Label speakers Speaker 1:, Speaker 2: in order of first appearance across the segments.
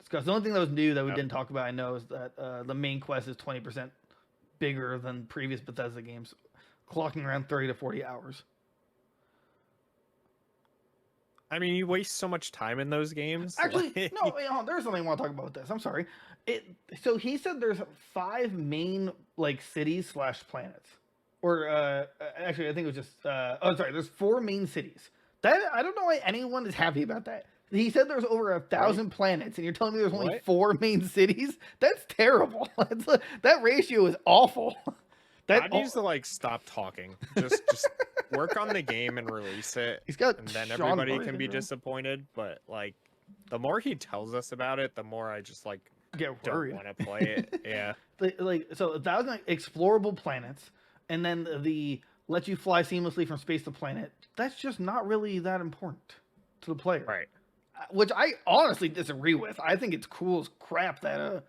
Speaker 1: Because the only thing that was new that we didn't talk about, I know, is that the main quest is 20% bigger than previous Bethesda games, clocking around 30 to 40 hours.
Speaker 2: I mean, you waste so much time in those games.
Speaker 1: Actually, no, there's something I want to talk about with this. I'm sorry. So he said there's 5 main like cities / planets, or actually I think it was just there's 4 main cities. That I don't know why anyone is happy about that. He said there's over 1,000 planets, and you're telling me there's only 4 main cities? That's terrible. That ratio is awful.
Speaker 2: That needs to like stop talking. Just work on the game and release it.
Speaker 1: He's got
Speaker 2: and then
Speaker 1: Sean
Speaker 2: everybody
Speaker 1: Murray
Speaker 2: can be disappointed. But like, the more he tells us about it, the more I just like
Speaker 1: get
Speaker 2: don't want to play it. Yeah.
Speaker 1: So 1,000 explorable planets, and then the let you fly seamlessly from space to planet. That's just not really that important to the player,
Speaker 2: Right?
Speaker 1: Which I honestly disagree with. I think it's cool as crap that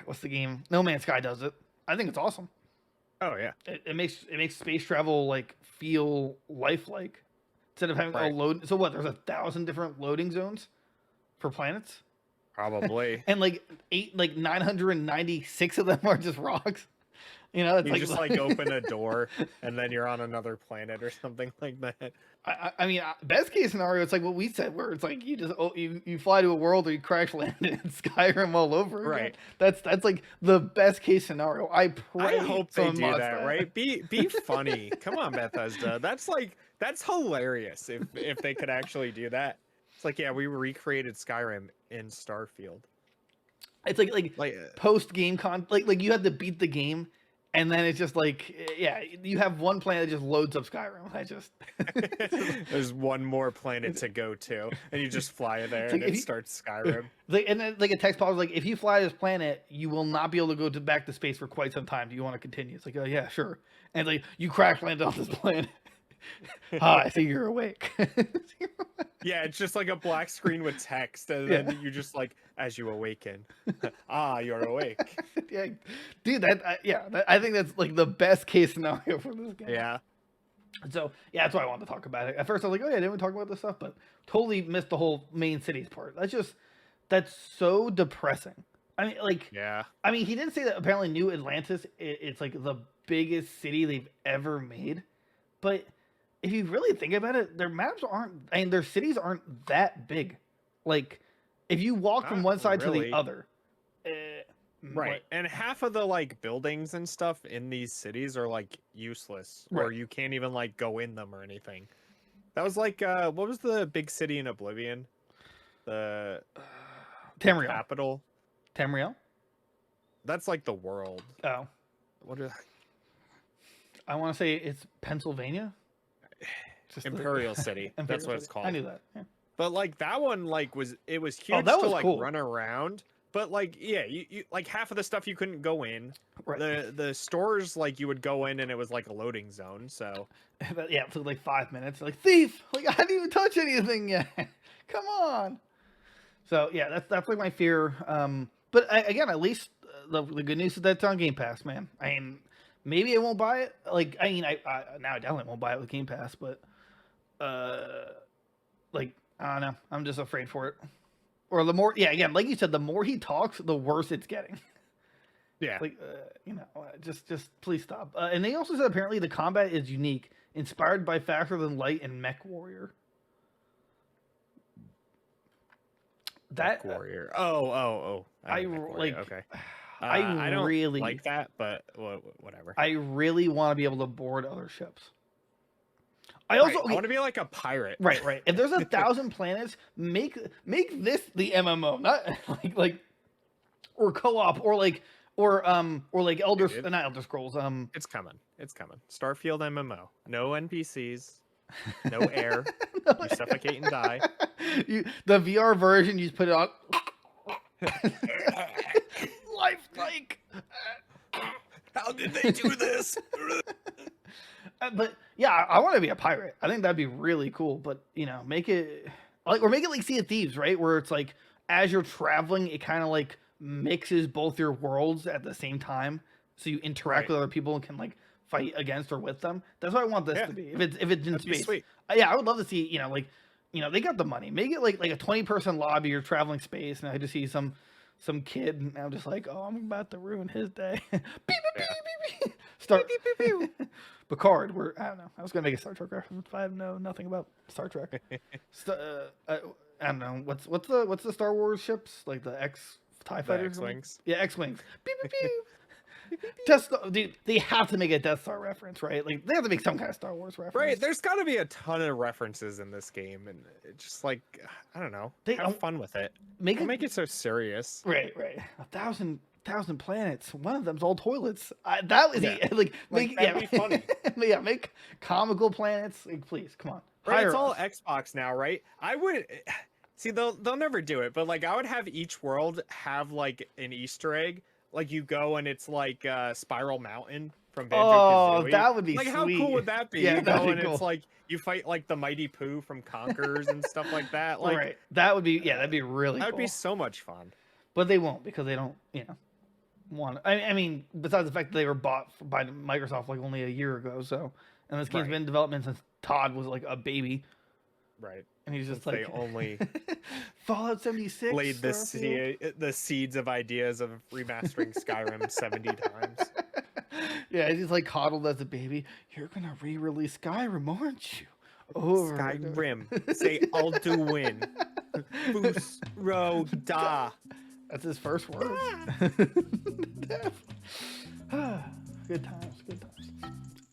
Speaker 1: what's the game? No Man's Sky does it. I think it's awesome.
Speaker 2: Oh yeah.
Speaker 1: It makes space travel like feel lifelike instead of having a load. So what? There's 1,000 different loading zones for planets.
Speaker 2: Probably.
Speaker 1: And like 996 of them are just rocks. You know, it's
Speaker 2: you just like open a door and then you're on another planet or something like that.
Speaker 1: I mean, best case scenario, it's like what we said, where it's like you just you fly to a world or you crash land in Skyrim all over again.
Speaker 2: Right.
Speaker 1: That's like the best case scenario. I
Speaker 2: hope they do that, right? Be funny. Come on, Bethesda. That's hilarious if they could actually do that. It's like, yeah, we recreated Skyrim in Starfield.
Speaker 1: It's like post game like you have to beat the game. And then it's just like, yeah, you have one planet that just loads up Skyrim.
Speaker 2: There's one more planet to go to, and you just fly there, and it starts Skyrim.
Speaker 1: And then like a text pop is like, if you fly to this planet, you will not be able to go back to space for quite some time. Do you want to continue? It's like, oh yeah, sure. And like you crash land on this planet. I see you're awake.
Speaker 2: Yeah, it's just like a black screen with text, and then you just like, as you awaken, you're awake.
Speaker 1: Yeah, dude, I think that's like the best case scenario for this game.
Speaker 2: Yeah.
Speaker 1: So yeah, that's why I wanted to talk about it. At first, I was like, oh yeah, didn't we talk about this stuff? But totally missed the whole main cities part. That's so depressing. I mean, like, yeah. I mean, he didn't say that apparently New Atlantis, it's like the biggest city they've ever made, but if you really think about it, their maps their cities aren't that big. Like, if you walk from one side to the other.
Speaker 2: Right. And half of the, like, buildings and stuff in these cities are, like, useless. Right. Or you can't even, like, go in them or anything. That was, like, what was the big city in Oblivion? The
Speaker 1: Tamriel.
Speaker 2: The capital?
Speaker 1: Tamriel?
Speaker 2: That's, like, the world.
Speaker 1: Oh.
Speaker 2: What is...
Speaker 1: I want to say it's Pennsylvania?
Speaker 2: Imperial City. That's what it's called.
Speaker 1: I knew that. Yeah.
Speaker 2: But like that one, like was huge to like cool. Run around. But like, yeah, you like half of the stuff you couldn't go in. Right. The stores, like you would go in and it was like a loading zone. So
Speaker 1: yeah, it took like 5 minutes. Like thief, like I didn't even touch anything yet. Come on. So yeah, that's like my fear. But again, at least the good news is that it's on Game Pass, man. I mean, maybe I won't buy it. Like I mean, I now I definitely won't buy it with Game Pass, but. Like I don't know, I'm just afraid for it. Or the more, yeah, again, like you said, the more he talks, the worse it's getting.
Speaker 2: Yeah,
Speaker 1: like just please stop. And they also said apparently the combat is unique, inspired by Faster Than Light and Mech Warrior.
Speaker 2: Mech Warrior. Oh.
Speaker 1: I like.
Speaker 2: Okay.
Speaker 1: I
Speaker 2: don't
Speaker 1: really
Speaker 2: like that, but whatever.
Speaker 1: I really want to be able to board other ships. I also
Speaker 2: I want to be like a pirate.
Speaker 1: Right. If there's 1,000 planets, make this the MMO, not like or co-op or like not Elder Scrolls.
Speaker 2: It's coming. Starfield MMO. No NPCs. No air. You suffocate and die.
Speaker 1: The VR version, you just put it on. Lifelike.
Speaker 2: How did they do this?
Speaker 1: But yeah, I want to be a pirate. I think that'd be really cool. But make it like Sea of Thieves, right? Where it's like as you're traveling, it kind of like mixes both your worlds at the same time, so you interact with other people and can like fight against or with them. That's what I want this to be. If it's in space,
Speaker 2: sweet.
Speaker 1: Yeah, I would love to see like they got the money. Make it like a 20-person lobby or traveling space, and I just see some kid, and I'm just like, oh, I'm about to ruin his day. Beep, beep, beep, beep, beep. Start. Beep, beep, beep, beep. Picard. I don't know. I was gonna make a Star Trek reference, but I know nothing about Star Trek. I don't know. What's the Star Wars ships, like the TIE fighters?
Speaker 2: X-wings.
Speaker 1: Yeah, X-wings. Beep, beep, beep. Dude, they have to make a Death Star reference, right? Like they have to make some kind of Star Wars reference,
Speaker 2: right? There's got to be a ton of references in this game, and it's just like I don't know, have fun with it. Don't make it so serious.
Speaker 1: Right. 1,000 planets. One of them's all toilets. That was that'd be funny. Yeah, make comical planets. Like, please, come on.
Speaker 2: Right, it's all Xbox now, right? I would see they'll never do it, but like I would have each world have like an Easter egg. Like you go and it's like Spiral Mountain from Banjo-Kazooie.
Speaker 1: Oh, that would be
Speaker 2: like
Speaker 1: sweet.
Speaker 2: How cool would that be?
Speaker 1: Yeah,
Speaker 2: you go and
Speaker 1: cool.
Speaker 2: it's like you fight like the Mighty Pooh from Conquerors and stuff like that. Like
Speaker 1: right. That'd be really
Speaker 2: that
Speaker 1: cool.
Speaker 2: would be so much fun.
Speaker 1: But they won't because they don't, want. I mean, besides the fact that they were bought by Microsoft like only a year ago, so and this game's been in development since Todd was like a baby.
Speaker 2: Right.
Speaker 1: And he's just
Speaker 2: they only
Speaker 1: Fallout 76
Speaker 2: laid the seeds of ideas of remastering Skyrim 70 times.
Speaker 1: Yeah, he's like coddled as a baby. You're gonna re-release Skyrim, aren't you? Over
Speaker 2: Skyrim. Say Alduin. Boos Ro Da.
Speaker 1: That's his first word. Good times.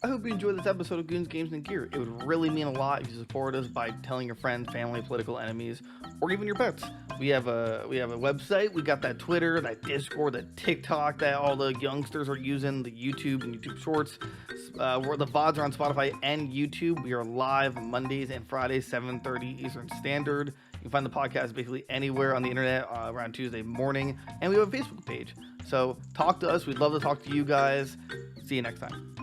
Speaker 1: I hope you enjoyed this episode of Goons, Games, and Gear. It would really mean a lot if you support us by telling your friends, family, political enemies, or even your pets. We have a website. We got that Twitter, that Discord, that TikTok that all the youngsters are using, the YouTube and YouTube Shorts. Where the VODs are on Spotify and YouTube. We are live Mondays and Fridays, 7:30 Eastern Standard. You can find the podcast basically anywhere on the internet around Tuesday morning. And we have a Facebook page. So talk to us. We'd love to talk to you guys. See you next time.